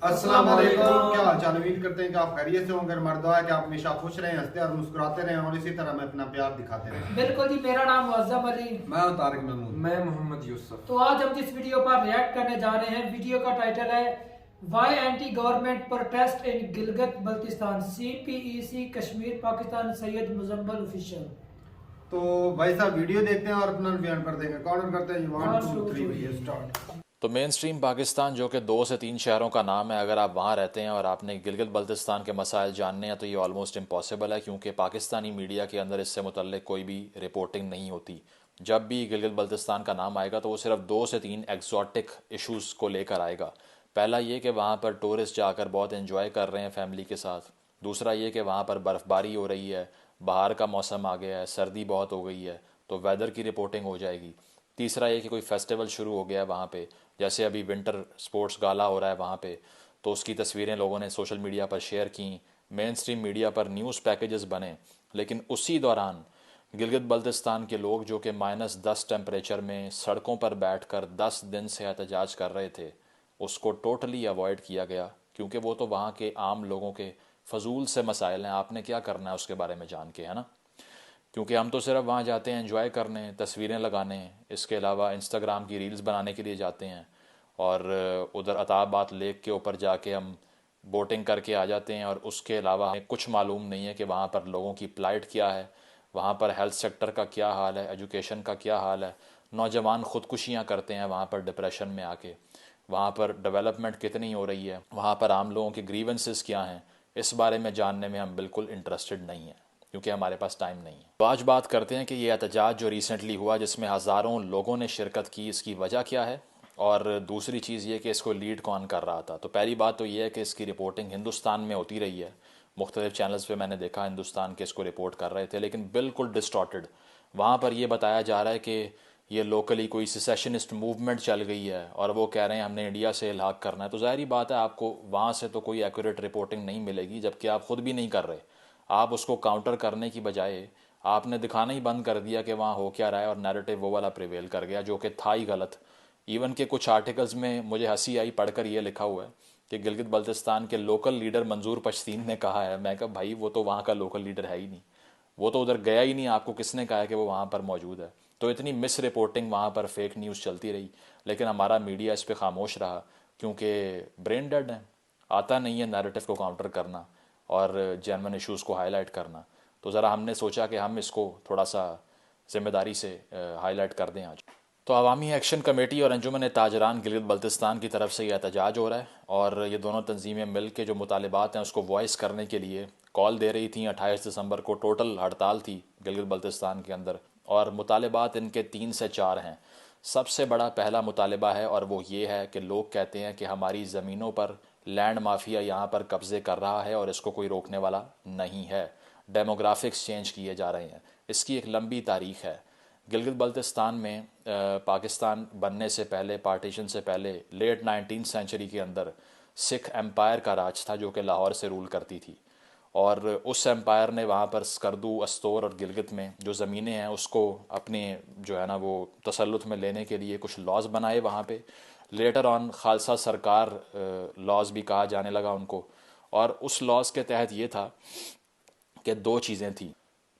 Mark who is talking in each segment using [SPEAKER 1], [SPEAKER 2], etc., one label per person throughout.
[SPEAKER 1] अस्सलाम वालेकुम, क्या हाल चाल। उम्मीद करते हैं कि आप खैरियत से होंगे। हमारा दुआ है कि आप हमेशा खुश रहें, हंसते और मुस्कुराते रहें और इसी तरह हमें अपना प्यार दिखाते रहें।
[SPEAKER 2] बिल्कुल जी, मेरा नाम मुअज्जम अली।
[SPEAKER 3] मैं हूं तारिक महमूद।
[SPEAKER 4] मैं मोहम्मद यूसुफ।
[SPEAKER 2] तो आज हम जिस वीडियो पर रिएक्ट करने जा रहे हैं, वीडियो का टाइटल है Y anti government protest in Gilgit Baltistan, CPEC Kashmir Pakistan Syed Muzammil official.
[SPEAKER 1] तो भाई साहब वीडियो देखते हैं और अपना बयान कर देंगे। कॉर्नर करते हैं 1 2 3 भैया स्टार्ट।
[SPEAKER 5] तो मेन स्ट्रीम पाकिस्तान जो कि 2 से 3 शहरों का नाम है, अगर आप वहाँ रहते हैं और आपने गिलगित बल्तिस्तान के मसाइल जानने हैं तो ये ऑलमोस्ट इम्पॉसिबल है, क्योंकि पाकिस्तानी मीडिया के अंदर इससे मुतल्लिक कोई भी रिपोर्टिंग नहीं होती। जब भी गिलगित बल्तिस्तान का नाम आएगा तो वो सिर्फ 2 से 3 एग्जॉटिक इश्यूज़ को लेकर आएगा। पहला ये कि वहाँ पर टूरिस्ट जाकर बहुत इन्जॉय कर रहे हैं फैमिली के साथ। दूसरा ये कि वहाँ पर बर्फ़बारी हो रही है, बाहर का मौसम आ गया है, सर्दी बहुत हो गई है, तो वेदर की रिपोर्टिंग हो जाएगी। तीसरा ये कि कोई फेस्टिवल शुरू हो गया है वहाँ पे, जैसे अभी विंटर स्पोर्ट्स गाला हो रहा है वहाँ पे, तो उसकी तस्वीरें लोगों ने सोशल मीडिया पर शेयर की, मेन स्ट्रीम मीडिया पर न्यूज़ पैकेजेस बने। लेकिन उसी दौरान गिलगित बल्तिस्तान के लोग जो कि -10 टेम्परेचर में सड़कों पर बैठकर 10 दिन से एहतजाज कर रहे थे, उसको टोटली अवॉइड किया गया, क्योंकि वो तो वहाँ के आम लोगों के फजूल से मसाइल हैं। आपने क्या करना है उसके बारे में जान के, है ना? क्योंकि हम तो सिर्फ वहाँ जाते हैं एंजॉय करने, तस्वीरें लगाने, इसके अलावा इंस्टाग्राम की रील्स बनाने के लिए जाते हैं, और उधर अताबात लेक के ऊपर जाके हम बोटिंग करके आ जाते हैं, और उसके अलावा हमें कुछ मालूम नहीं है कि वहाँ पर लोगों की प्लाइट क्या है, वहाँ पर हेल्थ सेक्टर का क्या हाल है, एजुकेशन का क्या हाल है। नौजवान ख़ुदकुशियाँ करते हैं वहाँ पर डिप्रेशन में आके। वहाँ पर डेवलपमेंट कितनी हो रही है, वहाँ पर आम लोगों के ग्रीवेंसेस क्या हैं, इस बारे में जानने में हम बिल्कुल इंटरेस्टेड नहीं हैं, क्योंकि हमारे पास टाइम नहीं है। तो आज बात करते हैं कि ये एहतजाज जो रिसेंटली हुआ, जिसमें हज़ारों लोगों ने शिरकत की, इसकी वजह क्या है, और दूसरी चीज़ ये कि इसको लीड कौन कर रहा था। तो पहली बात तो ये है कि इसकी रिपोर्टिंग हिंदुस्तान में होती रही है। मुख्तलिफ चैनल्स पे मैंने देखा हिंदुस्तान के इसको रिपोर्ट कर रहे थे, लेकिन बिल्कुल डिस्टॉर्टेड। वहाँ पर ये बताया जा रहा है कि ये लोकली कोई सिसेशनिस्ट मूवमेंट चल गई है और वो कह रहे हैं हमने इंडिया से इल्हाक करना है। तो ज़ाहिर बात है आपको वहाँ से तो कोई एक्यूरेट रिपोर्टिंग नहीं मिलेगी, जबकि आप ख़ुद भी नहीं कर रहे। आप उसको काउंटर करने की बजाय आपने दिखाना ही बंद कर दिया कि वहाँ हो क्या रहा है, और नैरेटिव वो वाला प्रिवेल कर गया जो कि था ही गलत। इवन के कुछ आर्टिकल्स में मुझे हंसी आई पढ़कर, ये लिखा हुआ है कि गिलगित बल्तिस्तान के लोकल लीडर मंजूर पश्तीन ने कहा है। मैं कहा भाई वो तो वहाँ का लोकल लीडर है ही नहीं, वो तो उधर गया ही नहीं, आपको किसने कहा है कि वो वहाँ पर मौजूद है। तो इतनी मिस रिपोर्टिंग वहाँ पर फेक न्यूज़ चलती रही, लेकिन हमारा मीडिया इस पर खामोश रहा, क्योंकि ब्रेन डेड है, आता नहीं है नैरेटिव को काउंटर करना और जेन्युइन इश्यूज़ को हाईलाइट करना। तो ज़रा हमने सोचा कि हम इसको थोड़ा सा ज़िम्मेदारी से हाईलाइट कर दें आज। तो अवामी एक्शन कमेटी और अंजुमन ताजरान गिलगित बल्तिस्तान की तरफ से ये एहतजाज हो रहा है, और ये दोनों तंजीमें मिल के जो मुतालिबात हैं उसको वॉइस करने के लिए कॉल दे रही थी। 28 दिसंबर को टोटल हड़ताल थी गिलगित बल्तिस्तान के अंदर, और मुतालिबात इनके 3 से 4 हैं। सबसे बड़ा पहला मुतालिबा है, और वो ये है कि लोग कहते हैं कि हमारी ज़मीनों पर लैंड माफिया यहाँ पर कब्ज़े कर रहा है और इसको कोई रोकने वाला नहीं है। डेमोग्राफिक्स चेंज किए जा रहे हैं, इसकी एक लंबी तारीख़ है। गिलगित बल्तिस्तान में पाकिस्तान बनने से पहले, पार्टीशन से पहले, लेट 19th सेंचुरी के अंदर सिख एम्पायर का राज था जो कि लाहौर से रूल करती थी, और उस एम्पायर ने वहाँ पर स्कर्दू, अस्तोर और गिलगित में जो ज़मीनें हैं उसको अपने जो है ना वो तसल्लुत में लेने के लिए कुछ लॉज बनाए वहाँ पे। लेटर ऑन खालसा सरकार लॉज भी कहा जाने लगा उनको, और उस लॉज के तहत ये था कि 2 चीज़ें थी।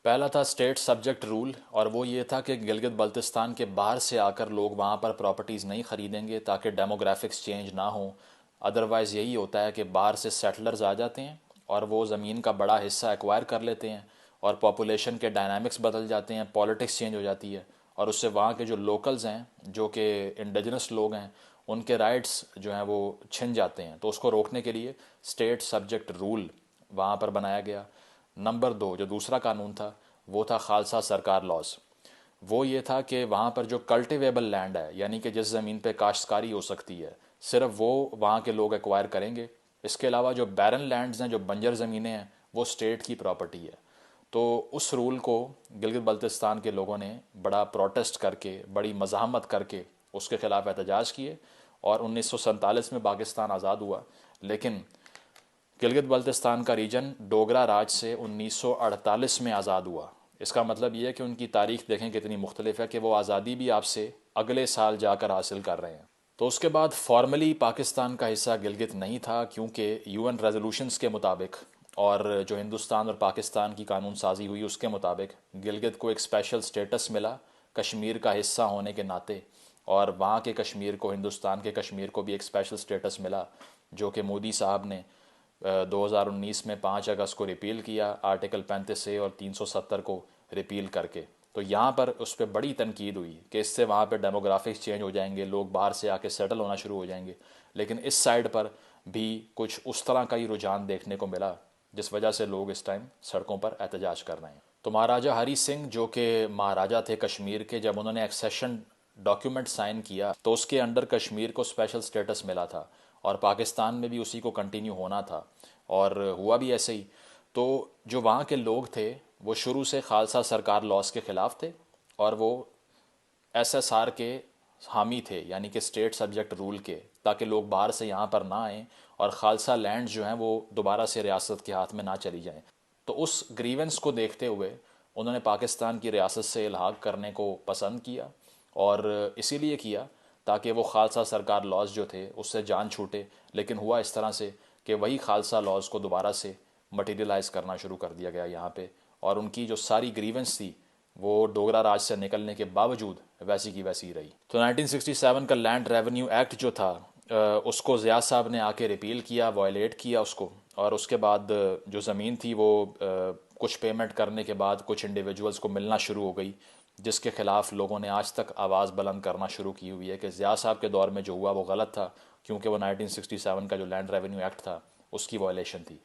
[SPEAKER 5] पहला था स्टेट सब्जेक्ट रूल, और वो ये था कि गिलगित बल्तिस्तान के बाहर से आकर लोग वहाँ पर प्रॉपर्टीज़ नहीं ख़रीदेंगे ताकि डेमोग्राफिक्स चेंज ना हो। अदरवाइज़ यही होता है कि बाहर से सेटलर्स आ जाते हैं और वो ज़मीन का बड़ा हिस्सा एक्वायर कर लेते हैं, और पॉपुलेशन के डायनामिक्स बदल जाते हैं, पॉलिटिक्स चेंज हो जाती है, और उससे वहाँ के जो लोकल्स हैं, जो कि इंडिजिनस लोग हैं, उनके राइट्स जो हैं वो छिन जाते हैं। तो उसको रोकने के लिए स्टेट सब्जेक्ट रूल वहाँ पर बनाया गया। नंबर 2 जो दूसरा कानून था वो था खालसा सरकार लॉज। वो ये था कि वहाँ पर जो कल्टिवेबल लैंड है, यानी कि जिस ज़मीन पे काश्तकारी हो सकती है, सिर्फ वो वहाँ के लोग एक्वायर करेंगे। इसके अलावा जो बैरन लैंड्स हैं, जो बंजर ज़मीनें हैं, वो स्टेट की प्रॉपर्टी है। तो उस रूल को गिलगित बल्तिस्तान के लोगों ने बड़ा प्रोटेस्ट करके, बड़ी मज़ाहमत करके उसके ख़िलाफ़ एहतजाज किए, और 1947 में पाकिस्तान आज़ाद हुआ। लेकिन गिलगित बल्तिस्तान का रीजन डोगरा राज से 1948 में आज़ाद हुआ। इसका मतलब ये है कि उनकी तारीख़ देखें कितनी मुख्तलिफ है, कि वो आज़ादी भी आपसे अगले साल जाकर हासिल कर रहे हैं। تو اس کے بعد فارملی پاکستان کا حصہ گلگت نہیں تھا، کیونکہ UN ریزولوشنز کے مطابق اور جو ہندوستان اور پاکستان کی قانون سازی ہوئی اس کے مطابق گلگت کو ایک اسپیشل سٹیٹس ملا کشمیر کا حصہ ہونے کے ناطے، اور وہاں کے کشمیر کو، ہندوستان کے کشمیر کو بھی ایک اسپیشل سٹیٹس ملا، جو کہ مودی صاحب نے 2019 میں 5 اگست کو ریپیل کیا، آرٹیکل 35A اور 370 کو ریپیل کر کے۔ تو یہاں پر اس پہ بڑی تنقید ہوئی کہ اس سے وہاں پہ ڈیموگرافکس چینج ہو جائیں گے، لوگ باہر سے آ کے سیٹل ہونا شروع ہو جائیں گے، لیکن اس سائیڈ پر بھی کچھ اس طرح کا ہی رجحان دیکھنے کو ملا، جس وجہ سے لوگ اس ٹائم سڑکوں پر احتجاج کر رہے ہیں۔ تو مہاراجہ ہری سنگھ جو کہ مہاراجہ تھے کشمیر کے، جب انہوں نے ایکسیشن ڈاکیومنٹ سائن کیا تو اس کے انڈر کشمیر کو اسپیشل سٹیٹس ملا تھا، اور پاکستان میں بھی اسی کو کنٹینیو ہونا تھا، اور ہوا بھی ایسے ہی۔ تو جو وہاں کے لوگ تھے وہ شروع سے خالصہ سرکار لاس کے خلاف تھے، اور وہ SSR کے حامی تھے، یعنی کہ اسٹیٹ سبجیکٹ رول کے، تاکہ لوگ باہر سے یہاں پر نہ آئیں اور خالصہ لینڈ جو ہیں وہ دوبارہ سے ریاست کے ہاتھ میں نہ چلی جائیں۔ تو اس گریونس کو دیکھتے ہوئے انہوں نے پاکستان کی ریاست سے الحاق کرنے کو پسند کیا، اور اسی لیے کیا تاکہ وہ خالصہ سرکار لاز جو تھے اس سے جان چھوٹے، لیکن ہوا اس طرح سے کہ وہی خالصہ لاز کو دوبارہ سے مٹیریلائز کرنا شروع کر دیا گیا یہاں پہ، اور ان کی جو ساری گریونس تھی وہ ڈوگرا راج سے نکلنے کے باوجود ویسی کی ویسی رہی۔ تو 1967 کا لینڈ ریونیو ایکٹ جو تھا اس کو ضیاء صاحب نے آ کے ریپیل کیا، وائلیٹ کیا اس کو، اور اس کے بعد جو زمین تھی وہ کچھ پیمنٹ کرنے کے بعد کچھ انڈیویجولز کو ملنا شروع ہو گئی، جس کے خلاف لوگوں نے آج تک آواز بلند کرنا شروع کی ہوئی ہے کہ ضیاء صاحب کے دور میں جو ہوا وہ غلط تھا، کیونکہ وہ 1967 کا جو لینڈ ریونیو ایکٹ تھا اس کی وائلیشن تھی۔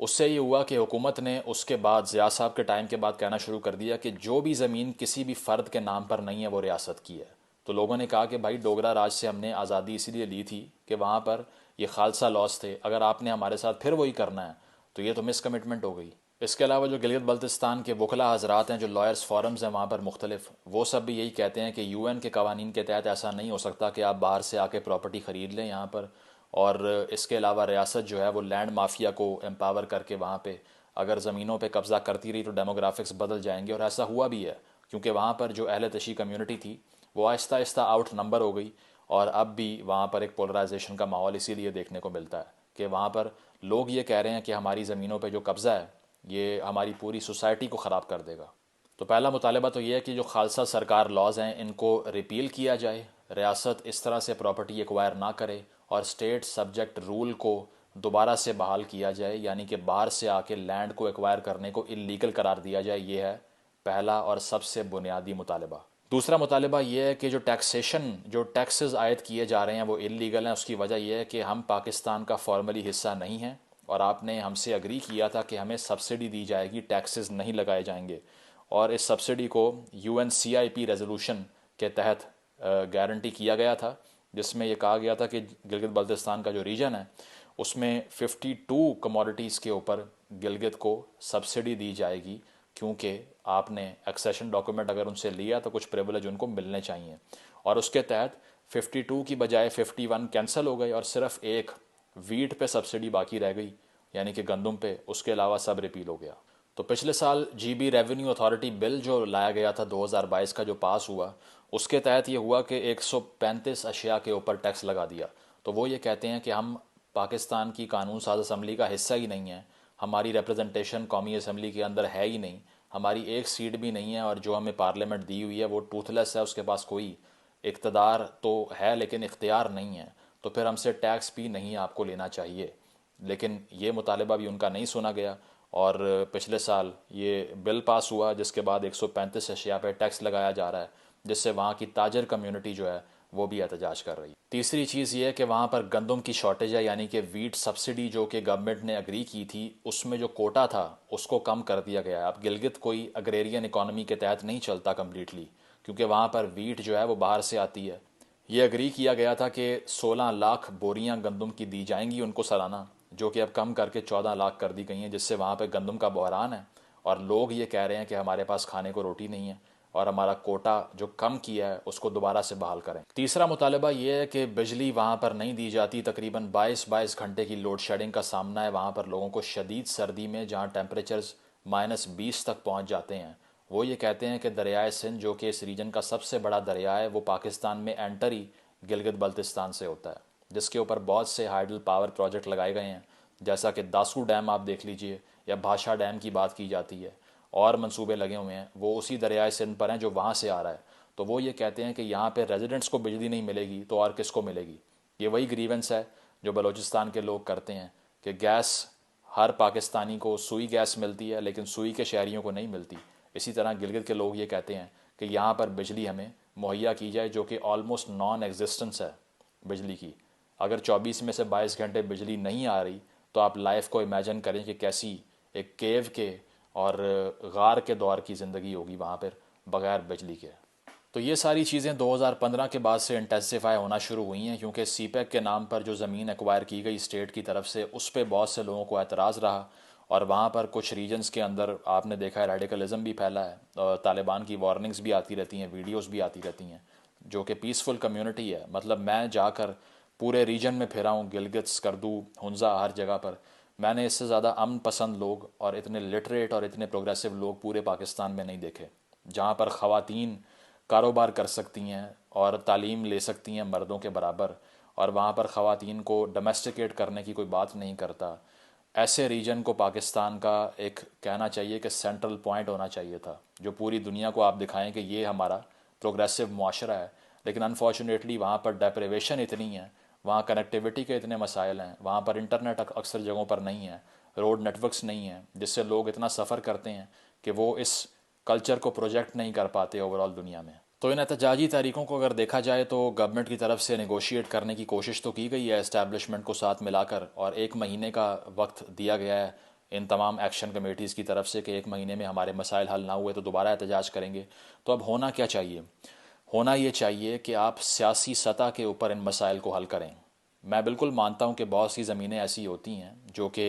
[SPEAKER 5] اس سے یہ ہوا کہ حکومت نے اس کے بعد ضیاء صاحب کے ٹائم کے بعد کہنا شروع کر دیا کہ جو بھی زمین کسی بھی فرد کے نام پر نہیں ہے وہ ریاست کی ہے۔ تو لوگوں نے کہا کہ بھائی ڈوگرا راج سے ہم نے آزادی اسی لیے لی تھی کہ وہاں پر یہ خالصہ لاس تھے، اگر آپ نے ہمارے ساتھ پھر وہی کرنا ہے تو یہ تو مس کمٹمنٹ ہو گئی۔ اس کے علاوہ جو گلگت بلتستان کے وکلا حضرات ہیں، جو لائرز فورمز ہیں وہاں پر مختلف، وہ سب بھی یہی کہتے ہیں کہ UN کے قوانین کے تحت ایسا نہیں ہو سکتا کہ آپ باہر سے آ کے پراپرٹی خرید لیں یہاں پر، اور اس کے علاوہ ریاست جو ہے وہ لینڈ مافیا کو امپاور کر کے وہاں پہ اگر زمینوں پہ قبضہ کرتی رہی تو ڈیموگرافکس بدل جائیں گے، اور ایسا ہوا بھی ہے، کیونکہ وہاں پر جو اہل تشیع کمیونٹی تھی وہ آہستہ آہستہ آؤٹ نمبر ہو گئی، اور اب بھی وہاں پر ایک پولرائزیشن کا ماحول اسی لیے دیکھنے کو ملتا ہے کہ وہاں پر لوگ یہ کہہ رہے ہیں کہ ہماری زمینوں پہ جو قبضہ ہے یہ ہماری پوری سوسائٹی کو خراب کر دے گا۔ تو پہلا مطالبہ تو یہ ہے کہ جو خالصہ سرکار لاز ہیں ان کو ریپیل کیا جائے، ریاست اس طرح سے پراپرٹی ایکوائر نہ کرے، اور اسٹیٹ سبجیکٹ رول کو دوبارہ سے بحال کیا جائے، یعنی کہ باہر سے آ کے لینڈ کو ایکوائر کرنے کو اللیگل قرار دیا جائے۔ یہ ہے پہلا اور سب سے بنیادی مطالبہ۔ دوسرا مطالبہ یہ ہے کہ جو ٹیکسز عائد کیے جا رہے ہیں وہ اللیگل ہیں۔ اس کی وجہ یہ ہے کہ ہم پاکستان کا فارملی حصہ نہیں ہیں، اور آپ نے ہم سے اگری کیا تھا کہ ہمیں سبسڈی دی جائے گی، ٹیکسز نہیں لگائے جائیں گے، اور اس سبسڈی کو UNCIP ریزولوشن کے تحت گارنٹی کیا گیا تھا، جس میں یہ کہا گیا تھا کہ گلگت بلتستان کا جو ریجن ہے اس میں 52 کموڈٹیز کے اوپر گلگت کو سبسڈی دی جائے گی، کیونکہ آپ نے ایکسیشن ڈاکیومنٹ اگر ان سے لیا تو کچھ پریولیج ان کو ملنے چاہیے، اور اس کے تحت 52 کی بجائے 51 کینسل ہو گئے، اور صرف ایک ویٹ پہ سبسڈی باقی رہ گئی، یعنی کہ گندم پہ، اس کے علاوہ سب ریپیل ہو گیا۔ تو پچھلے سال GB ریونیو اتھارٹی بل جو لایا گیا تھا 2022 کا جو پاس ہوا، اس کے تحت یہ ہوا کہ 135 اشیاء کے اوپر ٹیکس لگا دیا۔ تو وہ یہ کہتے ہیں کہ ہم پاکستان کی قانون ساز اسمبلی کا حصہ ہی نہیں ہیں، ہماری ریپرزنٹیشن قومی اسمبلی کے اندر ہے ہی نہیں، ہماری ایک سیٹ بھی نہیں ہے، اور جو ہمیں پارلیمنٹ دی ہوئی ہے وہ ٹوتھ لیس ہے، اس کے پاس کوئی اقتدار تو ہے لیکن اختیار نہیں ہے، تو پھر ہم سے ٹیکس بھی نہیں آپ کو لینا چاہیے۔ لیکن یہ مطالبہ بھی ان کا نہیں سنا گیا، اور پچھلے سال یہ بل پاس ہوا جس کے بعد 135 اشیاء پہ ٹیکس لگایا جا رہا ہے، جس سے وہاں کی تاجر کمیونٹی جو ہے وہ بھی احتجاج کر رہی ہے۔ تیسری چیز یہ ہے کہ وہاں پر گندم کی شارٹیج ہے، یعنی کہ ویٹ سبسڈی جو کہ گورنمنٹ نے اگری کی تھی اس میں جو کوٹا تھا اس کو کم کر دیا گیا ہے۔ اب گلگت کوئی اگریرین اکانومی کے تحت نہیں چلتا کمپلیٹلی، کیونکہ وہاں پر ویٹ جو ہے وہ باہر سے آتی ہے۔ یہ اگری کیا گیا تھا کہ 16 لاکھ بوریاں گندم کی دی جائیں گی ان کو سالانہ، جو کہ اب کم کر کے 14 لاکھ کر دی گئی ہیں، جس سے وہاں پہ گندم کا بحران ہے، اور لوگ یہ کہہ رہے ہیں کہ ہمارے پاس کھانے کو روٹی نہیں ہے، اور ہمارا کوٹا جو کم کیا ہے اس کو دوبارہ سے بحال کریں۔ تیسرا مطالبہ یہ ہے کہ بجلی وہاں پر نہیں دی جاتی، تقریباً 22 گھنٹے کی لوڈ شیڈنگ کا سامنا ہے وہاں پر لوگوں کو، شدید سردی میں جہاں ٹیمپریچرز -20 تک پہنچ جاتے ہیں۔ وہ یہ کہتے ہیں کہ دریائے سندھ جو کہ اس ریجن کا سب سے بڑا دریا ہے وہ پاکستان میں انٹر ہی गिलगित बल्तिस्तान से होता है, जिसके ऊपर बहुत से हाइडल पावर प्रोजेक्ट लगाए गए हैं, जैसा कि दासू डैम आप देख लीजिए या भाषा डैम की बात की जाती है, और मंसूबे लगे हुए हैं, वो उसी दरियाए सिंध पर हैं जो वहाँ से आ रहा है। तो वो ये कहते हैं कि यहाँ पे रेजिडेंट्स को बिजली नहीं मिलेगी तो और किसको मिलेगी। ये वही ग्रीवेंस है जो बलूचिस्तान के लोग करते हैं कि गैस हर पाकिस्तानी को सुई गैस मिलती है लेकिन सुई के शहरियों को नहीं मिलती। इसी तरह गिलगित के लोग ये कहते हैं कि यहाँ पर बिजली हमें मुहैया की जाए, जो कि ऑलमोस्ट नॉन एग्जिस्टेंस है बिजली की। अगर 24 में से 22 घंटे बिजली नहीं आ रही तो आप लाइफ को इमेजिन करें कि कैसी एक केव के और गार के दौर की ज़िंदगी होगी वहाँ पर बग़ैर बिजली के। तो ये सारी चीज़ें 2015 के बाद से इंटेंसिफाई होना शुरू हुई हैं, क्योंकि सीपैक के नाम पर जो ज़मीन एक्वायर की गई स्टेट की तरफ से, उस पर बहुत से लोगों को एतराज़ रहा, और वहाँ पर कुछ रीजन्स के अंदर आपने देखा है रेडिकलिज्म भी फैला है, और तालिबान की वार्निंग्स भी आती रहती हैं, वीडियोस भी आती रहती हैं, जो कि पीसफुल कम्युनिटी है। मतलब मैं जाकर पूरे रीजन में फिरा हूँ, गिलगित, स्कर्दू, हुंजा, हर जगह पर मैंने इससे ज़्यादा अमन पसंद लोग और इतने लिटरेट और इतने प्रोग्रेसिव लोग पूरे पाकिस्तान में नहीं देखे, जहाँ पर ख़वातीन कारोबार कर सकती हैं और तालीम ले सकती हैं मर्दों के बराबर, और वहाँ पर ख़वातीन को डोमेस्टिकेट करने की कोई बात नहीं करता। ऐसे रीजन को पाकिस्तान का एक कहना चाहिए कि सेंट्रल पॉइंट होना चाहिए था, जो पूरी दुनिया को आप दिखाएं कि ये हमारा प्रोग्रेसिव मुआशरा है। लेकिन अनफॉर्चुनेटली वहाँ पर डेप्रिवेशन इतनी है, वहाँ कनेक्टिविटी के इतने मसाइल हैं, वहाँ पर इंटरनेट अक्सर जगहों पर नहीं है, रोड नेटवर्क्स नहीं हैं, जिससे लोग इतना सफ़र करते हैं कि वो इस कल्चर को प्रोजेक्ट नहीं कर पाते ओवरऑल दुनिया में। तो इन एहतजाजी तहरीकों को अगर देखा जाए तो गवर्नमेंट की तरफ से नेगोशिएट करने की कोशिश तो की गई है एस्टैब्लिशमेंट को साथ मिलाकर, और 1 महीने का वक्त दिया गया है इन तमाम एक्शन कमेटीज़ की तरफ से कि 1 महीने में हमारे मसाइल हल ना हुए तो दोबारा एहतजाज करेंगे। तो अब होना क्या चाहिए? होना ये चाहिए कि आप सियासी सतह के ऊपर इन मसाइल को हल करें। मैं बिल्कुल मानता हूँ कि बहुत सी ज़मीनें ऐसी होती हैं जो कि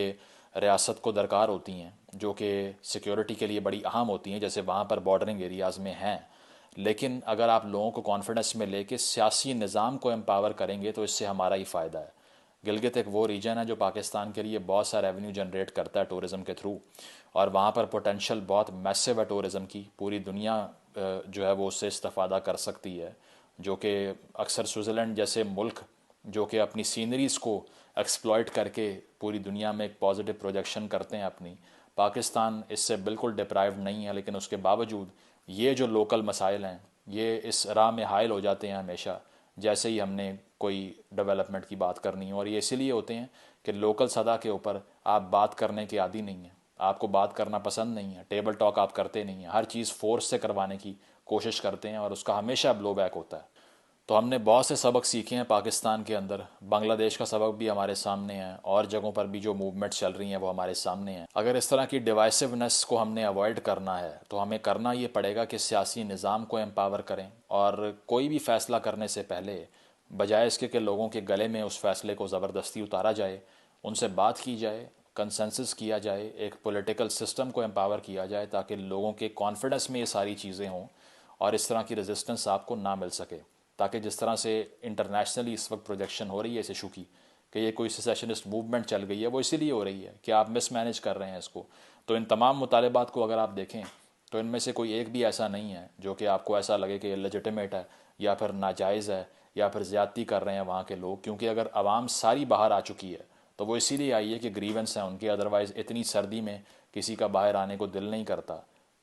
[SPEAKER 5] रियासत को दरकार होती हैं, जो कि सिक्योरिटी के लिए बड़ी अहम होती हैं, जैसे वहाँ पर बॉर्डरिंग एरियाज़ में हैं। लेकिन अगर आप लोगों को कॉन्फिडेंस में लेके सियासी निज़ाम को एम्पावर करेंगे तो इससे हमारा ही फ़ायदा है। गिलगित एक वो रीजन है जो पाकिस्तान के लिए बहुत सा रेवेन्यू जनरेट करता है टूरिज़म के थ्रू, और वहाँ पर पोटेंशियल बहुत मैसिव है टूरिज़म की। पूरी दुनिया जो है वो उससे इस्तेफ़ादा कर सकती है, जो कि अक्सर स्विट्ज़रलैंड जैसे मुल्क जो कि अपनी सीनरीज़ को एक्सप्लॉइट करके पूरी दुनिया में एक पॉजिटिव प्रोजेक्शन करते हैं अपनी, पाकिस्तान इससे बिल्कुल डिप्राइव्ड नहीं है। लेकिन उसके बावजूद ये जो लोकल मसाइल हैं ये इस राह में हाइल हो जाते हैं हमेशा, जैसे ही हमने कोई डेवलपमेंट की बात करनी हो। और ये इसीलिए होते हैं कि लोकल सतह के ऊपर आप बात करने के आदी नहीं हैं, आपको बात करना पसंद नहीं है, टेबल टॉक आप करते नहीं हैं, हर चीज़ फोर्स से करवाने की कोशिश करते हैं और उसका हमेशा ब्लो बैक होता है। तो हमने बहुत से सबक सीखे हैं पाकिस्तान के अंदर, बांग्लादेश का सबक भी हमारे सामने है, और जगहों पर भी जो मूवमेंट्स चल रही हैं वो हमारे सामने हैं। अगर इस तरह की डिवाइसिवनेस को हमने अवॉइड करना है तो हमें करना ये पड़ेगा कि सियासी निज़ाम को एम्पावर करें, और कोई भी फ़ैसला करने से पहले बजाय इसके कि लोगों के गले में उस फैसले को ज़बरदस्ती उतारा जाए, उनसे बात की जाए, कंसेंसस किया जाए, एक पॉलिटिकल सिस्टम को एम्पावर किया जाए ताकि लोगों के कॉन्फिडेंस में ये सारी चीज़ें हों और इस तरह की रेजिस्टेंस आपको ना मिल सके। ताकि जिस तरह से इंटरनेशनली इस वक्त प्रोजेक्शन हो रही है इस इशू की कि ये कोई सेसेशनिस्ट मूवमेंट चल गई है, वो इसीलिए हो रही है कि आप मिसमैनेज कर रहे हैं इसको। तो इन तमाम मुतालबात को अगर आप देखें तो इनमें से कोई एक भी ऐसा नहीं है जो कि आपको ऐसा लगे कि लेजिटिमेट है या फिर नाजायज़ है या फिर ज़्यादती कर रहे हैं वहाँ के लोग। क्योंकि अगर आवाम सारी बाहर आ चुकी है तो वो इसीलिए आई है कि ग्रीवेंस हैं उनके, अदरवाइज़ इतनी सर्दी में किसी का बाहर आने को दिल नहीं करता।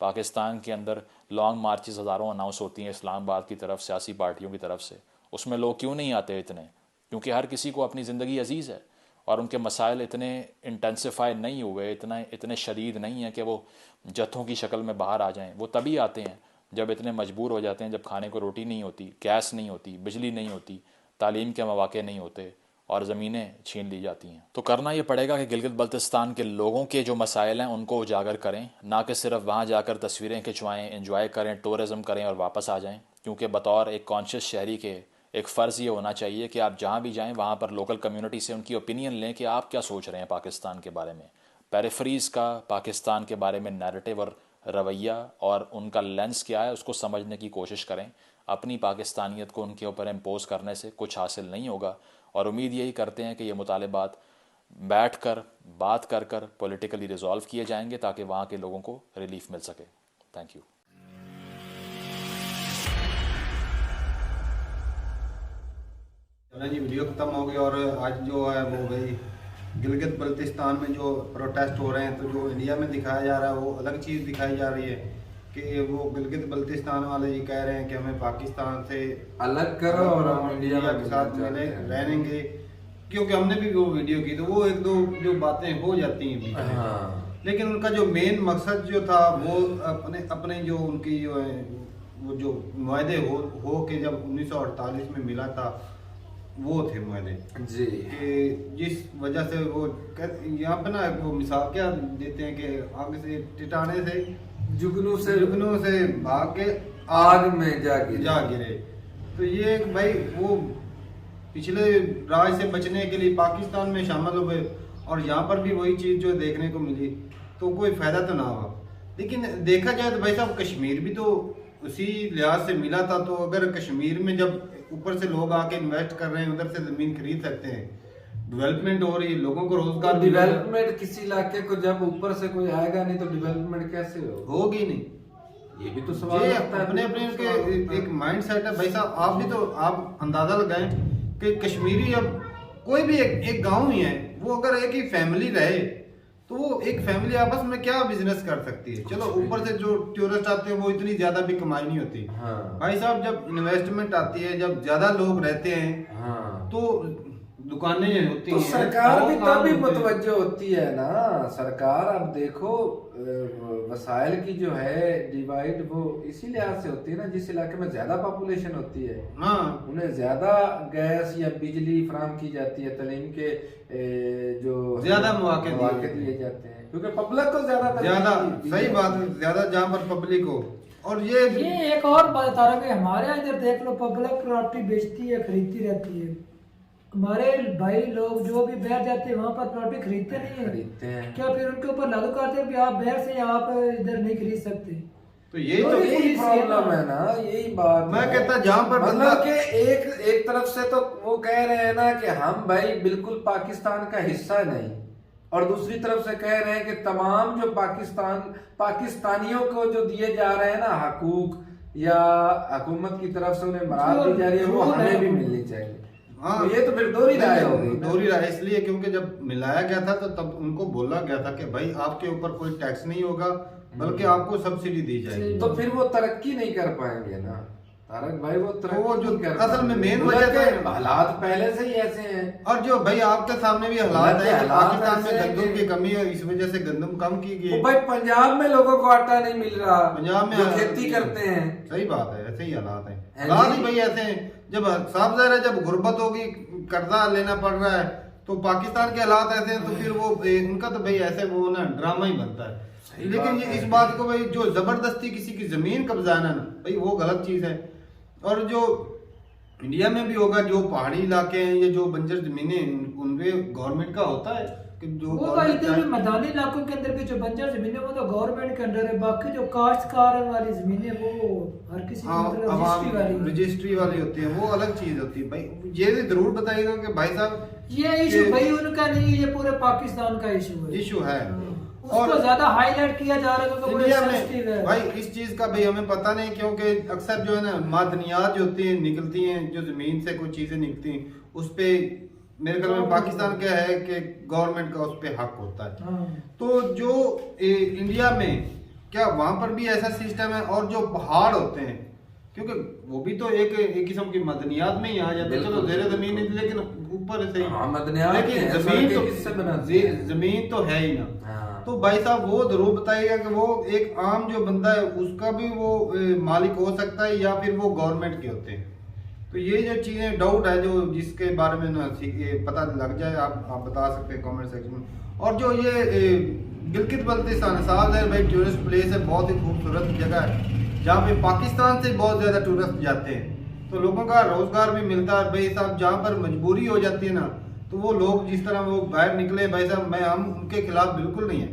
[SPEAKER 5] पाकिस्तान के अंदर लॉन्ग मार्चेस हज़ारों अनाउंस होती हैं इस्लामाबाद की तरफ, सियासी पार्टियों की तरफ से, उसमें लोग क्यों नहीं आते इतने? क्योंकि हर किसी को अपनी ज़िंदगी अजीज़ है और उनके मसाइल इतने इंटेंसिफाई नहीं हुए, इतने शदीद नहीं हैं कि वो जत्थों की शक्ल में बाहर आ जाएं। वो तभी आते हैं जब इतने मजबूर हो जाते हैं, जब खाने को रोटी नहीं होती, गैस नहीं होती, बिजली नहीं होती, तालीम के मौके नहीं होते और ज़मीनें छीन ली जाती हैं। तो करना ये पड़ेगा कि गिलगित बल्तिस्तान के लोगों के जो मसाइल हैं उनको उजागर करें, ना कि सिर्फ वहाँ जाकर तस्वीरें खिंचवाएं, एंजॉय करें, टूरिज़म करें और वापस आ जाएं। क्योंकि बतौर एक कॉन्शियस शहरी के एक फ़र्ज़ ये होना चाहिए कि आप जहाँ भी जाएं वहाँ पर लोकल कम्युनिटी से उनकी ओपिनियन लें कि आप क्या सोच रहे हैं पाकिस्तान के बारे में, पेरिफेरीज़ का पाकिस्तान के बारे में नैरेटिव और रवैया और उनका लेंस क्या है उसको समझने की कोशिश करें। अपनी पाकिस्तानियत को उनके ऊपर इम्पोज करने से कुछ हासिल नहीं होगा और उम्मीद यही करते हैं कि ये मुतालिबात बैठ कर बात कर कर पॉलिटिकली रिजॉल्व किए जाएंगे ताकि वहाँ के लोगों को रिलीफ मिल सके। Thank you.
[SPEAKER 1] ना जी वीडियो ख़त्म हो गई और आज जो है वो भाई गिलगित बल्तिस्तान में जो प्रोटेस्ट हो रहे हैं, तो जो इंडिया में दिखाया जा रहा है वो अलग चीज़ दिखाई जा रही है कि वो गिलगित बल्तिस्तान वाले ये कह रहे हैं कि हमें पाकिस्तान से
[SPEAKER 3] अलग करो और हम इंडिया
[SPEAKER 1] के साथ मिले रहेंगे, क्योंकि हमने भी वो वीडियो की तो वो एक दो जो बातें हो जाती हैं बीच में।
[SPEAKER 3] हाँ।
[SPEAKER 1] लेकिन उनका जो मेन मकसद जो था वो अपने जो उनकी जो है वो जो मुआहदे हो के जब 1948 में मिला था वो थे मुआहदे
[SPEAKER 3] जी
[SPEAKER 1] कि जिस वजह से वो यहाँ पे ना वो मिसाल क्या देते हैं कि आग से टिटाने से
[SPEAKER 3] जुगनू से
[SPEAKER 1] भाग के
[SPEAKER 3] आग में जा
[SPEAKER 1] गिरे। तो ये भाई वो पिछले राज से बचने के लिए पाकिस्तान में शामिल हुए और यहाँ पर भी वही चीज़ जो देखने को मिली, तो कोई फायदा तो ना हुआ। लेकिन देखा जाए तो भाई साहब कश्मीर भी तो उसी लिहाज से मिला था, तो अगर कश्मीर में जब ऊपर से लोग आके इन्वेस्ट कर रहे हैं, उधर से जमीन खरीद सकते हैं, डेवलपमेंट हो रही है, लोगों को रोजगार
[SPEAKER 3] डेवलपमेंट किसी इलाके को जब ऊपर से कोई आएगा नहीं तो डेवलपमेंट कैसे
[SPEAKER 1] होगी नहीं,
[SPEAKER 3] ये भी तो सवाल
[SPEAKER 1] ये
[SPEAKER 3] आता है।
[SPEAKER 1] अपने उनके एक माइंड सेट है भाई साहब। आप भी तो आप अंदाजा लगाएं कि कश्मीरी अब कोई भी एक गांव ही है, वो अगर एक ही फैमिली रहे तो वो एक फैमिली आपस में क्या बिजनेस कर सकती है। चलो ऊपर से जो टूरिस्ट आते हैं वो इतनी ज्यादा भी कमाई नहीं होती।
[SPEAKER 3] हाँ।
[SPEAKER 1] भाई साहब जब इन्वेस्टमेंट आती है, जब ज्यादा लोग रहते हैं
[SPEAKER 3] हाँ।
[SPEAKER 1] तो दुकानें होती
[SPEAKER 3] तो
[SPEAKER 1] हैं,
[SPEAKER 3] सरकार भी
[SPEAKER 1] काम
[SPEAKER 3] तभी
[SPEAKER 1] होते हैं।
[SPEAKER 3] मुतवज्जो होती है ना। सरकार अब देखो वसाइल की जो है डिवाइड वो इसी लिहाज से होती है ना, जिस इलाके में ज्यादा पॉपुलेशन होती है
[SPEAKER 1] हाँ
[SPEAKER 3] उन्हें ज्यादा गैस या बिजली फराहम की जाती है, तालीम के जो
[SPEAKER 1] ज्यादा मौके
[SPEAKER 3] दिए जाते हैं क्योंकि पब्लिक को ज्यादा
[SPEAKER 1] सही बात है, ज्यादा जहाँ पर पब्लिक हो। और ये
[SPEAKER 2] एक और बात बता रहा हूँ कि हमारे यहाँ इधर देख लो पब्लिक प्रॉपर्टी बेचती है, खरीदती रहती है। हमारे भाई लोग जो भी बाहर जाते हैं वहाँ पर प्रॉपर्टी खरीदते नहीं है, क्या फिर उनके ऊपर लागू करते हैं कि आप बाहर से आप इधर नहीं खरीद सकते?
[SPEAKER 1] तो यही
[SPEAKER 3] प्रॉब्लम है ना, यही बात
[SPEAKER 1] मैं कहता जहाँ पर
[SPEAKER 3] मतलब कि एक तरफ से तो वो कह रहे हैं ना कि हम भाई बिल्कुल पाकिस्तान का हिस्सा नहीं, और दूसरी तरफ से कह रहे हैं कि तमाम जो पाकिस्तानियों को जो दिए जा रहे हैं ना हकूक या हुकूमत की तरफ से उन्हें मराद दी जा रही है वो हमें भी मिलनी चाहिए।
[SPEAKER 1] हाँ
[SPEAKER 3] तो ये तो फिर दोहरी राय हो गई।
[SPEAKER 1] दोहरी राय इसलिए क्योंकि जब मिलाया गया था तो तब उनको बोला गया था कि भाई आपके ऊपर कोई टैक्स नहीं होगा बल्कि आपको सब्सिडी दी जाएगी।
[SPEAKER 3] तो फिर वो तरक्की नहीं कर पाएंगे ना तारक भाई, वो तरक्की
[SPEAKER 1] जो
[SPEAKER 3] कर
[SPEAKER 1] असल में मेन वजह
[SPEAKER 3] हालात पहले से ही ऐसे हैं।
[SPEAKER 1] और जो भाई आपके सामने भी हालात है कि पाकिस्तान में गंदम की कमी है, इस वजह से गंदम कम की गई।
[SPEAKER 3] भाई पंजाब में लोगों को आटा नहीं मिल रहा,
[SPEAKER 1] पंजाब में
[SPEAKER 3] जो खेती करते हैं।
[SPEAKER 1] सही बात है, ऐसे ही हालात है। हालात ही भाई ऐसे हैं, जब साफ जाहिर है जब गुर्बत होगी, कर्जा लेना पड़ रहा है, तो पाकिस्तान के हालात ऐसे हैं तो फिर वो उनका तो भाई ऐसे वो ना ड्रामा ही बनता है। लेकिन ये इस बात को भाई जो जबरदस्ती किसी की जमीन कब्जाना ना भाई वो गलत चीज है। और जो इंडिया में भी होगा जो पहाड़ी इलाके हैं या जो बंजर जमीनें उनपे गवर्नमेंट का होता है कि जो
[SPEAKER 2] वो इधर भी मैदानी इलाकों के अंदर भी जो बंजर जमीनें वो तो गवर्नमेंट के अंडर है, बाकी जो काश्तकार वाली जमीनें वो हर किसी की
[SPEAKER 1] रजिस्ट्री वाली होती है, वो अलग चीज होती है। भाई ये जरूर बताइएगा कि भाई साहब
[SPEAKER 2] ये इशू भाई उनका नहीं, ये पूरे पाकिस्तान का इशू है। उसको ज्यादा हाईलाइट किया जा रहा है
[SPEAKER 1] इंडिया में भाई इस चीज का भाई हमें पता नहीं, क्योंकि अक्सर जो है ना मादनियात जो होती हैं निकलती हैं, जो जमीन से कुछ चीजें निकलती हैं उस पे मेरे ख्याल में पाकिस्तान क्या है कि गवर्नमेंट का उस पे हक होता है। तो जो इंडिया में क्या वहां पर भी ऐसा सिस्टम है? और जो पहाड़ होते हैं क्योंकि वो भी तो एक किस्म की मदनियात में ही आ जाते हैं, चलो ज़ेरे ज़मीन नहीं लेकिन ऊपर से लेकिन जमीन तो है ही ना। तो भाई साहब वो जरूर बताइएगा कि वो एक आम जो बंदा है उसका भी वो मालिक हो सकता है या फिर वो गवर्नमेंट के होते हैं। तो ये जो चीजें डाउट है जो जिसके बारे में ना पता लग जाए आप बता सकते हैं कमेंट सेक्शन में। और जो ये गिलगित बल्तिस्तान साल है भाई टूरिस्ट प्लेस है, बहुत ही खूबसूरत जगह है जहाँ पे पाकिस्तान से बहुत ज्यादा टूरिस्ट जाते हैं, तो लोगों का रोजगार भी मिलता है। भाई साहब जहाँ पर मजबूरी हो जाती है ना तो वो लोग जिस तरह वो बाहर निकले भाई साहब हम उनके खिलाफ बिल्कुल नहीं है।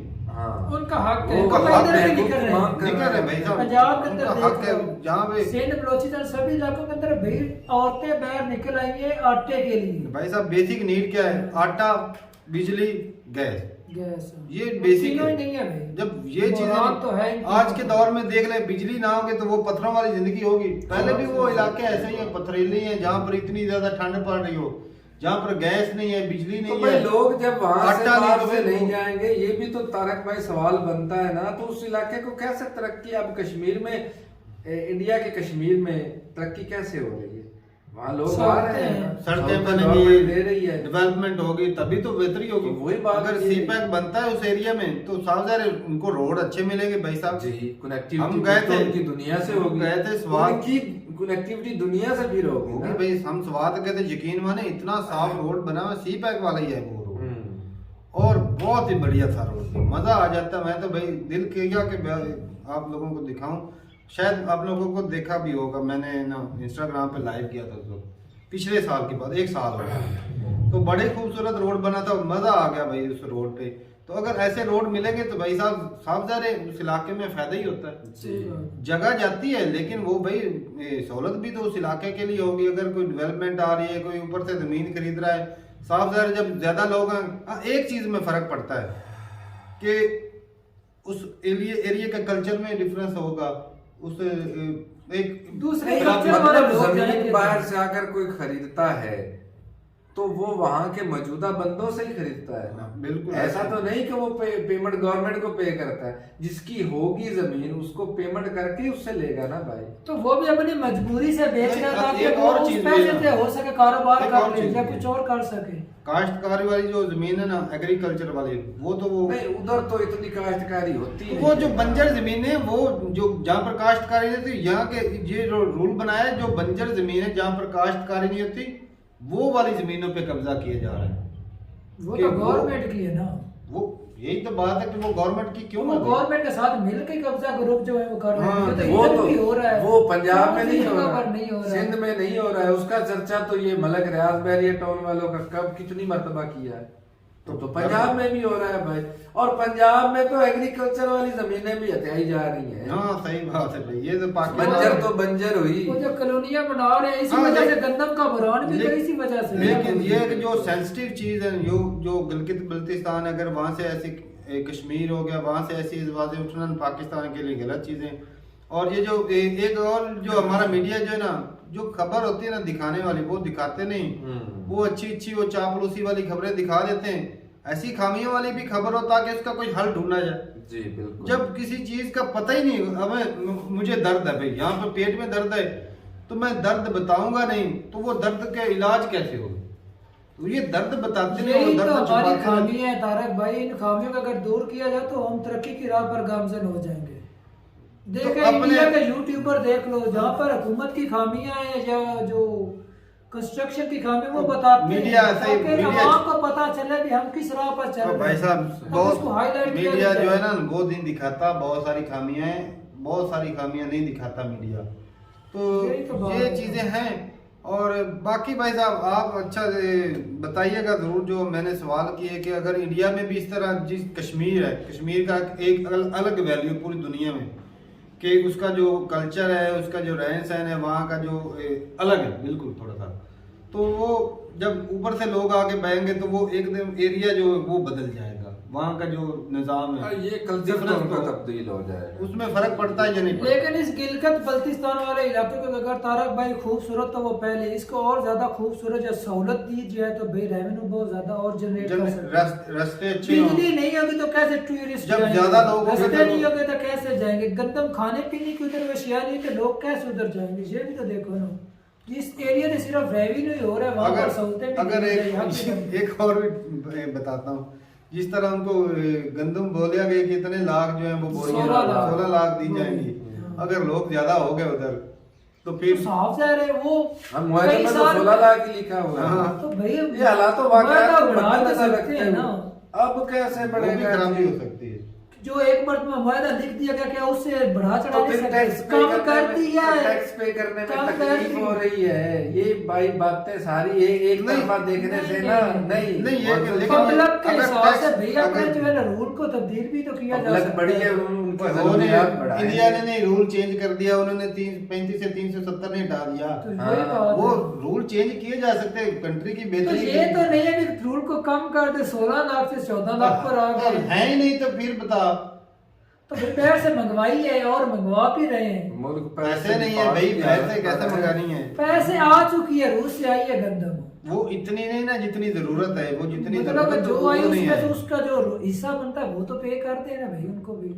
[SPEAKER 2] उनका हक है,
[SPEAKER 1] उनका हक है,
[SPEAKER 2] निकल रहे
[SPEAKER 1] भाई साहब
[SPEAKER 2] पंजाब के अंदर
[SPEAKER 1] हक है जहाँ पे
[SPEAKER 2] सिंध बलोचिस्तान सभी इलाकों के अंदर भीड़ औरतें बाहर निकल आई है आटे के लिए।
[SPEAKER 1] भाई साहब बेसिक नीड क्या है? आटा, बिजली, गैस,
[SPEAKER 2] गैस
[SPEAKER 1] ये बेसिक
[SPEAKER 2] तीनों
[SPEAKER 1] है।
[SPEAKER 2] ही नहीं है भाई।
[SPEAKER 1] जब ये
[SPEAKER 2] बुरान तो है
[SPEAKER 1] चीजें
[SPEAKER 2] इनकी।
[SPEAKER 1] आज के दौर में देख ले, बिजली ना होगी तो वो पत्थरों वाली जिंदगी होगी। पहले भी वो इलाके ऐसे ही हैं, पथरीले हैं, जहाँ पर इतनी ज्यादा ठंड पड़ रही हो, जहाँ पर गैस नहीं है, बिजली
[SPEAKER 3] तो
[SPEAKER 1] नहीं
[SPEAKER 3] भाई
[SPEAKER 1] है,
[SPEAKER 3] लोग जब वहां से
[SPEAKER 1] आटा नहीं,
[SPEAKER 3] बाहर
[SPEAKER 1] तो
[SPEAKER 3] से
[SPEAKER 1] फिर
[SPEAKER 3] नहीं
[SPEAKER 1] वो-
[SPEAKER 3] जाएंगे, ये भी तो तारक भाई सवाल बनता है ना। तो उस इलाके को कैसे तरक्की, अब कश्मीर में इंडिया के कश्मीर में तरक्की कैसे हो रही है? वहाँ लोग आ रहे हैं,
[SPEAKER 1] सड़कें
[SPEAKER 3] गवर्नमेंट
[SPEAKER 1] बनेंगी,
[SPEAKER 3] दे रही है,
[SPEAKER 1] डेवलपमेंट होगी, तभी तो बेहतरी होगी।
[SPEAKER 3] तो वही बात
[SPEAKER 1] अगर
[SPEAKER 3] है।
[SPEAKER 1] सी पैक बनता है उस एरिया में तो साफ ज़ाहिर है उनको रोड अच्छे मिलेंगे भाई साहब।
[SPEAKER 3] जी कनेक्टिविटी
[SPEAKER 1] हम गए थे,
[SPEAKER 3] उनकी दुनिया से
[SPEAKER 1] हम
[SPEAKER 3] होगी,
[SPEAKER 1] गए थे स्वाद
[SPEAKER 3] उनकी कनेक्टिविटी दुनिया से भी होगी
[SPEAKER 1] होगी
[SPEAKER 3] ना।
[SPEAKER 1] भाई। हम स्वाद गए थे, यकीन माने इतना साफ रोड बना हुआ, सी पैक वाला ही है वो रोड, और बहुत ही बढ़िया था रोड, मजा आ जाता। मैं तो भाई दिल किया कि आप लोगों को दिखाऊं, शायद आप लोगों को देखा भी होगा, मैंने ना इंस्टाग्राम पे लाइव किया था तो पिछले साल की बात, 1 साल हो गया, तो बड़े खूबसूरत रोड बना था, मजा आ गया भाई उस रोड पे। तो अगर ऐसे रोड मिलेंगे तो भाई साहब साफ ज़ाहिर उस इलाके में फायदा ही होता है। जगह जाती है लेकिन वो भाई सहूलत भी तो उस इलाके के लिए होगी। अगर कोई डेवलपमेंट आ रही है, कोई ऊपर से जमीन खरीद रहा है, साफ ज़ाहिर जब ज्यादा लोग हैं, एक चीज में फर्क पड़ता है कि उस एरिया का कल्चर में डिफरेंस होगा। उस एक
[SPEAKER 2] दूसरे
[SPEAKER 3] मतलब जमीन बाहर से आकर कोई खरीदता है तो वो वहां के मौजूदा बंदों से ही खरीदता है ना।
[SPEAKER 1] बिल्कुल
[SPEAKER 3] ऐसा तो नहीं कि वो पेमेंट गवर्नमेंट को पे करता है, जिसकी होगी जमीन उसको पेमेंट करके उससे लेगा ना भाई।
[SPEAKER 2] तो वो भी अपनी मजबूरी से बेच रहा था कि
[SPEAKER 1] एक
[SPEAKER 2] वो
[SPEAKER 1] और
[SPEAKER 2] उस
[SPEAKER 1] चीज
[SPEAKER 2] पैसे
[SPEAKER 1] भी है
[SPEAKER 2] से हो सके कारोबार
[SPEAKER 1] एक
[SPEAKER 2] कर
[SPEAKER 1] और
[SPEAKER 2] ले
[SPEAKER 1] चीज
[SPEAKER 2] या
[SPEAKER 1] भी
[SPEAKER 2] कुछ
[SPEAKER 1] है।
[SPEAKER 2] और कर सके।
[SPEAKER 1] काश्तकारी वाली जो जमीन है ना, एग्रीकल्चर वाली, वो तो वो
[SPEAKER 3] नहीं उधर तो इतनी काश्तकारी होती है।
[SPEAKER 1] वो जो बंजर जमीन है, वो जो जहाँ पर काश्तकारी नहीं होती, यहाँ के ये जो रूल बनाया है, जो बंजर जमीन है जहाँ पर काश्तकारी नहीं होती, वो वाली जमीनों पे कब्जा किया जा रहा है।
[SPEAKER 2] वो
[SPEAKER 1] कि
[SPEAKER 2] तो गवर्नमेंट की है ना,
[SPEAKER 1] वो यही तो बात है कि वो गवर्नमेंट की क्यों
[SPEAKER 2] वो
[SPEAKER 1] ना हो?
[SPEAKER 2] गवर्नमेंट के साथ मिलकर कब्जा ग्रुप जो है वो कर रहे हैं।
[SPEAKER 1] हाँ,
[SPEAKER 2] ये
[SPEAKER 3] वो
[SPEAKER 2] इधर
[SPEAKER 3] तो
[SPEAKER 2] भी हो रहा है,
[SPEAKER 3] वो पंजाब में
[SPEAKER 2] कौन सी
[SPEAKER 3] नहीं हो
[SPEAKER 2] जगह
[SPEAKER 3] रहा
[SPEAKER 2] पर नहीं हो रहा है।
[SPEAKER 3] सिंध में नहीं हो रहा है। उसका चर्चा तो ये मलक रियाज बैरिया टाउन वालों का कब कितनी मर्तबा किया है, तो पंजाब में भी हो रहा है भाई। और पंजाब में तो एग्रीकल्चर वाली जमीनें भी हथियाई जा रही हैं।
[SPEAKER 1] हाँ सही बात है भाई, ये तो
[SPEAKER 3] बंजर तो बंजर हुई।
[SPEAKER 2] वो जो कॉलोनियां बना रहे हैं इसी
[SPEAKER 1] हाँ,
[SPEAKER 2] वजह से
[SPEAKER 1] लेकिन-
[SPEAKER 2] गंदम का बुरान भी तो इसी वजह से है।
[SPEAKER 1] लेकिन ये कि जो सेंसिटिव चीज है, जो गिलगित बल्तिस्तान, अगर वहां से ऐसी कश्मीर हो गया, वहां से ऐसी आवाजें उठना पाकिस्तान के लिए गलत चीजें। और ये जो एक और जो हमारा मीडिया जो है ना, जो खबर होती है ना दिखाने वाली, वो दिखाते नहीं। वो अच्छी वो चापलूसी वाली खबरें दिखा देते हैं, ऐसी खामियों वाली भी खबर हो ताकि उसका कोई हल ढूंढा जाए।
[SPEAKER 3] जी बिल्कुल।
[SPEAKER 1] जब किसी चीज का पता ही नहीं, हमें मुझे दर्द है भाई, यहाँ पर पेट में दर्द है, तो मैं दर्द बताऊंगा नहीं, तो वो दर्द का इलाज कैसे होगा? तो ये दर्द बताते नहीं,
[SPEAKER 2] यही
[SPEAKER 1] वो
[SPEAKER 2] तो
[SPEAKER 1] दर्द
[SPEAKER 2] हमारी
[SPEAKER 1] छुपाते
[SPEAKER 2] खामी
[SPEAKER 1] नहीं।
[SPEAKER 2] है तारक भाई। इन खामियों को अगर दूर किया जाए तो हम तरक्की की राह पर गामजन हो जाएंगे। देखे
[SPEAKER 1] अपने-
[SPEAKER 2] इंडिया के यूट्यूबर देख लो, जहाँ पर हुकूमत की खामियां हैं या जो कंस्ट्रक्शन की खामी वो बताते
[SPEAKER 1] मीडिया
[SPEAKER 2] हैं,
[SPEAKER 1] ऐसे ही-
[SPEAKER 2] ताकि
[SPEAKER 1] मीडिया-
[SPEAKER 2] आवाम को पता चले भी हम किस राह पर चल
[SPEAKER 1] तो
[SPEAKER 2] रहे
[SPEAKER 1] भाई
[SPEAKER 2] हैं।
[SPEAKER 1] साहब
[SPEAKER 2] अब उसको highlight
[SPEAKER 1] बहुत
[SPEAKER 2] किया
[SPEAKER 1] मीडिया
[SPEAKER 2] जाए।
[SPEAKER 1] जो है ना, वो नहीं दिखाता, बहुत सारी खामियां हैं, बहुत सारी खामियां नहीं दिखाता मीडिया। तो
[SPEAKER 2] यही तो बात
[SPEAKER 1] ये
[SPEAKER 2] है।
[SPEAKER 1] चीजें हैं। और बाकी भाई साहब आप अच्छा बताइएगा जरूर, जो मैंने सवाल किए कि अगर इंडिया में भी इस तरह, जिस कश्मीर है, कश्मीर का एक अलग वैल्यू पूरी दुनिया में, कि उसका जो कल्चर है, उसका जो रहन सहन है, वहाँ का जो अलग है बिल्कुल थोड़ा सा, तो वो जब ऊपर से लोग आके बहेंगे तो वो एकदम एरिया जो है वो बदल जाएगा, वहाँ का जो निज़ाम है,
[SPEAKER 3] ये कल्चर तो
[SPEAKER 1] difference
[SPEAKER 3] उनका
[SPEAKER 1] तो-
[SPEAKER 3] तब्दील हो जाएगा।
[SPEAKER 1] उसमें फर्क पड़ता है या नहीं पड़ता?
[SPEAKER 2] लेकिन इस गिलगित बल्तिस्तान वाले इलाके को अगर तारक भाई खूबसूरत तो वो पहले इसको और ज्यादा खूबसूरत या सहूलत दी जाए तो भाई रेवेन्यू बहुत ज्यादा और जनरेट कर सकते हैं।
[SPEAKER 1] रास्ते अच्छे हों।
[SPEAKER 2] बिजली नहीं होगी तो कैसे टूरिस्ट
[SPEAKER 1] जब
[SPEAKER 2] जाएंगे?
[SPEAKER 1] ज्यादा लोग होंगे
[SPEAKER 2] रास्ते
[SPEAKER 1] तो-
[SPEAKER 2] नहीं होंगे तो कैसे जाएंगे? गंदम खाने पीने की उधर वशिया नहीं तो लोग कैसे उधर जाएंगे? ये भी तो देखो ना, इस एरिया में सिर्फ रेवेन्यू ही हो रहा है, वहाँ पर सहूलतें भी
[SPEAKER 1] अगर
[SPEAKER 2] नहीं है, यहाँ पे
[SPEAKER 1] एक और भी बताता हूँ, जिस तरह उनको गंदम बोलिया गया कि इतने लाख जो है वो बोरियां 16 लाख दी जाएंगी, अगर लोग ज्यादा हो गए उधर तो फिर
[SPEAKER 2] तो साफ जाहिर है वो
[SPEAKER 3] हम मुआवजे
[SPEAKER 2] कई
[SPEAKER 3] में तो
[SPEAKER 2] साल
[SPEAKER 3] 16 लाख ही लिखा हुआ है।
[SPEAKER 1] हाँ।
[SPEAKER 2] तो भाई
[SPEAKER 3] ये हालात तो वाकई
[SPEAKER 2] बढ़ा
[SPEAKER 3] बढ़ा
[SPEAKER 2] तो सकते
[SPEAKER 3] सकते
[SPEAKER 2] हैं ना।
[SPEAKER 3] अब कैसे
[SPEAKER 1] वो भी
[SPEAKER 3] बढ़ेगा?
[SPEAKER 1] खराबी हो सकती है।
[SPEAKER 2] जो एक मरतबा मुआहदा लिख दिया गया क्या उससे बढ़ा चढ़ा
[SPEAKER 3] तो
[SPEAKER 2] नहीं
[SPEAKER 3] फिर
[SPEAKER 2] सकते?
[SPEAKER 3] टैक्स पे
[SPEAKER 2] काम कर
[SPEAKER 3] करने
[SPEAKER 2] दिया
[SPEAKER 3] में
[SPEAKER 2] है,
[SPEAKER 3] टैक्स पे करने में
[SPEAKER 2] काम कर
[SPEAKER 3] तकलीफ
[SPEAKER 2] दी।
[SPEAKER 3] हो रही है। ये भाई बातें सारी एक
[SPEAKER 1] नहीं,
[SPEAKER 3] तरफा देखने से
[SPEAKER 2] नहीं,
[SPEAKER 3] ना
[SPEAKER 2] नहीं,
[SPEAKER 3] नहीं
[SPEAKER 1] ये
[SPEAKER 3] और
[SPEAKER 1] लेकिन-
[SPEAKER 2] पब्लिक के
[SPEAKER 1] अगर
[SPEAKER 2] हिसाब से
[SPEAKER 1] टैक्स-
[SPEAKER 2] भैया अपने
[SPEAKER 1] अगर-
[SPEAKER 2] जो है ना रूल को तब्दील भी तो किया जा
[SPEAKER 3] पब्लिक
[SPEAKER 2] सकता
[SPEAKER 3] बड़ी
[SPEAKER 2] है।
[SPEAKER 3] है, उनकी उनकी
[SPEAKER 1] उन्होंने
[SPEAKER 3] जरूरियात बढ़ाएंगे।
[SPEAKER 1] इंडिया ने नहीं रूल चेंज कर दिया, उन्होंने 35 से 370 नहीं हटा दिया।
[SPEAKER 2] तो वही बात
[SPEAKER 1] वो
[SPEAKER 2] है।
[SPEAKER 1] रूल चेंज किए जा सकते हैं, कंट्री की
[SPEAKER 2] तो
[SPEAKER 1] बेहतरी
[SPEAKER 2] ये तो नहीं है कि रूल को कम कर दे, 16 लाख से 14 लाख पर आ गए।
[SPEAKER 1] है ही नहीं तो फिर बता,
[SPEAKER 2] तो फिर पैर से मंगवाई है और मंगवा भी रहे हैं।
[SPEAKER 3] मुल्क
[SPEAKER 1] पैसे नहीं है भाई, पैसे कैसे मंगानी है?
[SPEAKER 2] पैसे आ चुकी है, रूस से आई है गंदम,
[SPEAKER 1] वो इतनी नहीं ना जितनी जरूरत है, वो जितनी
[SPEAKER 2] मतलब
[SPEAKER 1] जरूरत है
[SPEAKER 2] जो
[SPEAKER 1] वो
[SPEAKER 2] आई
[SPEAKER 1] नहीं
[SPEAKER 2] उसमें
[SPEAKER 1] है।
[SPEAKER 2] से उसका जो हिस्सा बनता है वो तो पे करते हैं ना भाई उनको भी।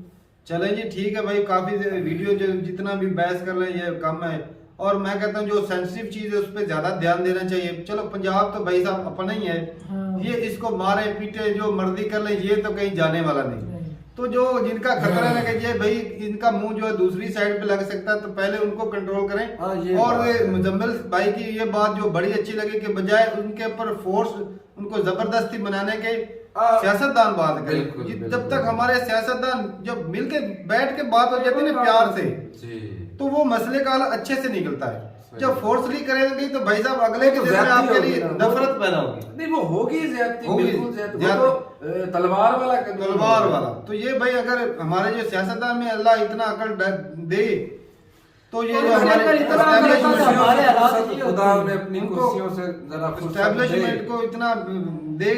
[SPEAKER 1] चले जी ठीक है भाई, काफी वीडियो जो जितना भी बहस कर रहे हैं ये कम है, और मैं कहता हूँ जो सेंसिटिव चीज है उस पर ज्यादा ध्यान देना चाहिए। चलो पंजाब तो भाई साहब अपना ही है,
[SPEAKER 2] हाँ।
[SPEAKER 1] ये इसको मारे पीटे जो मर्जी कर ले, ये तो कहीं जाने वाला नहीं। तो जो जिनका खतरा है कि ये भाई इनका मुंह जो है दूसरी साइड पे लग सकता है, तो पहले उनको कंट्रोल
[SPEAKER 3] हाँ,
[SPEAKER 1] करें।
[SPEAKER 3] ये
[SPEAKER 1] और
[SPEAKER 3] बात है।
[SPEAKER 1] मुजम्मिल भाई की ये बात जो बड़ी अच्छी लगी कि बजाय उनके ऊपर फोर्स उनको जबरदस्ती बनाने के सियासतदान बात करें।
[SPEAKER 3] बिल्कुल,
[SPEAKER 1] जब
[SPEAKER 3] बिल्कुल।
[SPEAKER 1] तक हमारे सियासतदान जब मिलके बैठ के बात हो जाती है ना प्यार से,
[SPEAKER 3] जी
[SPEAKER 1] तो वो मसले का हल अच्छे से निकलता है।
[SPEAKER 3] सही।
[SPEAKER 1] जब फोर्सली करेंगे तो भाई साहब अगले के
[SPEAKER 3] तो
[SPEAKER 1] दिन में
[SPEAKER 3] ज्यादती
[SPEAKER 1] आपके
[SPEAKER 3] होगी
[SPEAKER 1] लिए
[SPEAKER 3] ना।
[SPEAKER 1] नफरत पैदा होगी।
[SPEAKER 3] नहीं वो होगी ज्यादती,
[SPEAKER 1] होगी,
[SPEAKER 3] बिल्कुल ज्यादती।
[SPEAKER 1] ज्यादती।
[SPEAKER 3] वो तो तलवार वाला कानून
[SPEAKER 1] तलवार
[SPEAKER 3] होगा।
[SPEAKER 1] वाला। तो ये भाई अगर हमारे जो सियासतदान में अल्लाह इतना अकल दे, तो ये
[SPEAKER 2] और
[SPEAKER 1] जो
[SPEAKER 2] अगर
[SPEAKER 1] हमारे
[SPEAKER 2] इतना अकल देता तो हमारे हालात ये होते
[SPEAKER 3] खुदा
[SPEAKER 2] हैं।
[SPEAKER 3] ने अपनी
[SPEAKER 1] उनको
[SPEAKER 3] कुर्सियों से जरा फुर्सत
[SPEAKER 1] एस्टेब्लिशमेंट
[SPEAKER 3] दे।
[SPEAKER 1] को इतना दे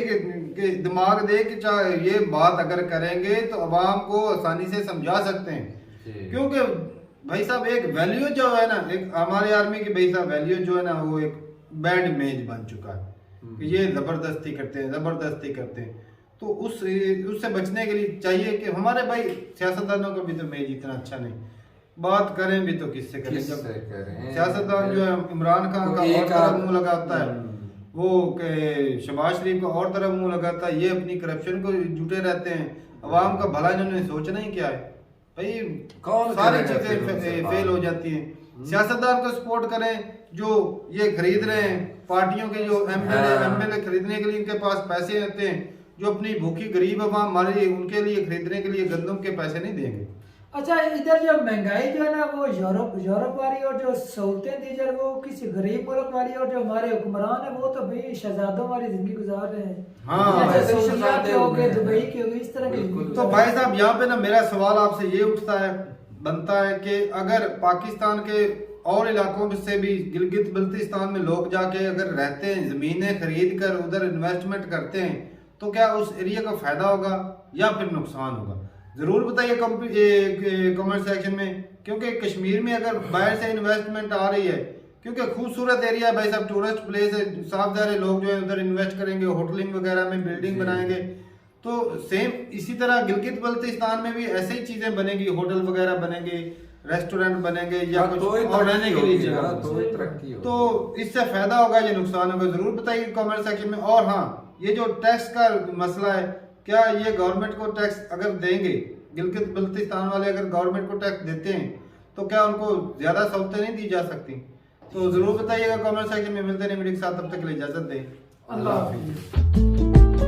[SPEAKER 1] कि दिमाग दे कि चाहे ये बात अगर करेंगे तो अवाम को आसानी से समझा सकते हैं।
[SPEAKER 3] जी।
[SPEAKER 1] क्योंकि भाई साहब एक वैल्यू जो है ना, एक हमारे आर्मी की भाई साहब वैल्यू जो है ना, वो एक बैड इमेज बन चुका है कि ये जबरदस्ती करते हैं, जबरदस्ती करते हैं। तो उससे बचने के लिए चाहिए कि हमारे भाई सियासतदानों का भी तो इमेज इतना अच्छा नहीं, बात करें भी तो किससे करें।
[SPEAKER 3] किससे
[SPEAKER 1] जब
[SPEAKER 3] करें?
[SPEAKER 1] सियासतदान जो है इमरान खान का
[SPEAKER 3] कोई
[SPEAKER 1] और
[SPEAKER 3] एक
[SPEAKER 1] तरफ
[SPEAKER 3] आध-
[SPEAKER 1] मुंह लगाता है, वो के शहबाज शरीफ को और तरफ मुंह लगाता है, ये अपनी करप्शन को जुटे रहते हैं। अवाम का भला इन्होंने सोचना ही क्या है भाई?
[SPEAKER 3] कौन
[SPEAKER 1] सारी
[SPEAKER 3] करेगा फिर
[SPEAKER 1] चीजें
[SPEAKER 3] उनसे
[SPEAKER 1] फेल हो जाती हैं। सियासतदान को सपोर्ट करें जो ये खरीद रहे हैं, पार्टियों के जो एमएलए खरीदने के लिए इनके पास पैसे होते हैं, जो अपनी भूखी गरीब अवाम हमारे उनके लिए खरीदने के लिए गंदम के पैसे नहीं देंगे।
[SPEAKER 2] अच्छा इधर जो महंगाई जो है ना वो यूरोप वाली, और जो सहूलतें दी जा रही वो किसी गरीब मुल्क वाली, और जो हमारे हुक्मरान है वो तो भाई शहजादों वाली जिंदगी गुजार रहे हैं।
[SPEAKER 1] हाँ,
[SPEAKER 2] जैसे
[SPEAKER 3] वैसे ही
[SPEAKER 2] सऊदीया
[SPEAKER 3] शहजादे
[SPEAKER 2] के हो गए,
[SPEAKER 3] हो गए।
[SPEAKER 2] दुबई के हो गए, इस तरह की
[SPEAKER 3] बिल्कुल।
[SPEAKER 2] जिंदगी
[SPEAKER 1] तो
[SPEAKER 2] गुजार
[SPEAKER 1] भाई
[SPEAKER 2] रहे हैं।
[SPEAKER 1] साहब यहाँ पे ना मेरा सवाल आपसे ये उठता है, बनता है कि अगर पाकिस्तान के और इलाकों से भी गिलगित बल्तिस्तान में लोग जाके अगर रहते हैं, जमीनें खरीद कर उधर इन्वेस्टमेंट करते हैं, तो क्या उस एरिया का फायदा होगा या फिर नुकसान होगा? जरूर बताइए कमेंट सेक्शन में। क्योंकि कश्मीर में अगर बाहर से इन्वेस्टमेंट आ रही है, क्योंकि खूबसूरत एरिया है भाई साहब, टूरिस्ट प्लेस है, साफ ज़ाहिर लोग जो है उधर इन्वेस्ट करेंगे, होटलिंग वगैरह में बिल्डिंग बनाएंगे। तो सेम इसी तरह गिलगित बल्तिस्तान में भी ऐसे ही चीजें बनेगी, होटल वगैरह बनेंगे, रेस्टोरेंट बनेंगे या
[SPEAKER 3] हाँ,
[SPEAKER 1] कुछ
[SPEAKER 3] तो ही
[SPEAKER 1] और रहने के लिए
[SPEAKER 3] तरक्की होगी,
[SPEAKER 1] जगह।
[SPEAKER 3] हाँ, तो ही तरक्की होगी।
[SPEAKER 1] तो इससे फायदा होगा या नुकसान होगा, जरूर बताइए कमेंट सेक्शन में। और हाँ, ये जो टैक्स का मसला है, क्या ये गवर्नमेंट को टैक्स अगर देंगे, गिलगित बल्तिस्तान वाले अगर गवर्नमेंट को टैक्स देते हैं, तो क्या उनको ज्यादा सहूलतें नहीं दी जा सकती? तो जरूर बताइएगा कमेंट सेक्शन में। मिलते हैं वीडियो के साथ, तब तक के लिए इजाजत दें।
[SPEAKER 2] अल्लाह हाफिज़।